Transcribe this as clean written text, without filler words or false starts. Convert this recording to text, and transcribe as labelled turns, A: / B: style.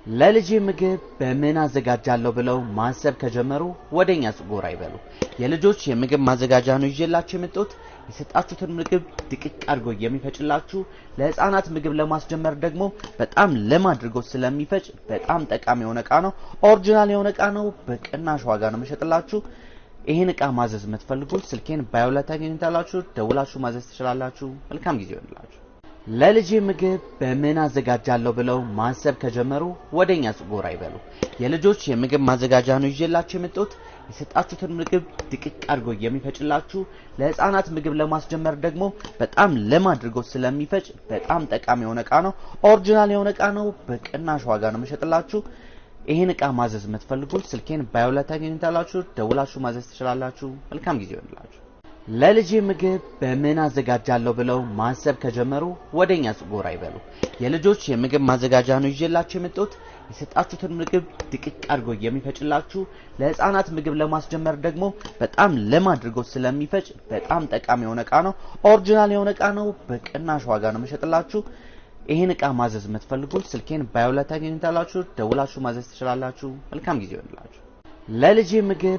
A: ለልጄ ምግብ በምን አዘጋጃለሁ ብለው ማሰብ ከጀመሩ ወደኛ ጎራ ይበሉ። የልጆች የምግብ ማዘጋጃ ነው ይዤላችሁ የመጣሁት። የሰጣችሁትን ምግብ ድቅቅ አድርጎ የሚፈጭላችሁ ለህፃናት ምግብ ለማስጀመር ደግሞ በጣም ለማድርጎ ስለሚፈጭ በጣም ጠቃሚ የሆነ እቃ ነው። ኦሪጂናል የሆነ እቃ ነው። በቅናሽ ዋጋ ነው መሸጥላችሁ። ይሄን እቃ ማዘዝ የምትፈልጉ ስልኬን ባዮ ላይ ታገኙታላችሁ። ደውላችሁ ማዘዝ ትችላላችሁ። መልካም ጊዜ ይሁንላችሁ። ለልጄ ምግብ በምን አዘጋጃለሁ ብለው ማሰብ ከጀመሩ ወደኛ ጎራ ይበሉ። የልጆች የምግብ ማዘጋጃ ነው ይዤላችሁ የመጣሁት። የሰጣችሁትን ምግብ ድቅቅ አድርጎ የሚፈጭላችሁ ለህፃናት ምግብ ለማስጀመር ደግሞ በጣም ለማድርጎ ስለሚፈጭ በጣም ጠቃሚ የሆነ እቃ ነው። ኦሪጂናል የሆነ እቃ ነው። በቅናሽ ዋጋ ነው መሸጥላችሁ። ይሄን እቃ ማዘዝ የምትፈልጉ ስልኬን ባዮ ላይ ታገኙታላችሁ። ደውላችሁ ማዘዝ ትችላላችሁ። መልካም ጊዜ ይሁንላችሁ። ለልጄ ምግብ በምን አዘጋጃለሁ ብለው ማሰብ ከጀመሩ ወደኛ ጎራ ይበሉ። የልጆች የምግብ ማዘጋጃ ነው ይዤላችሁ የመጣሁት። የሰጣችሁትን ምግብ ድቅቅ አድርጎ የሚፈጭላችሁ ለህፃናት ምግብ ለማስጀመር ደግሞ በጣም ለማድርጎ ስለሚፈጭ በጣም ጠቃሚ የሆነ እቃ ነው። ኦሪጂናል የሆነ እቃ ነው። በቅናሽ ዋጋ ነው መሸጥላችሁ። ይሄን እቃ ማዘዝ የምትፈልጉ ስልኬን ባዮ ላይ ታገኙታላችሁ። ደውላችሁ ማዘዝ ትችላላችሁ። መልካም ጊዜ ይሁንላችሁ። ለልጄ ምግብ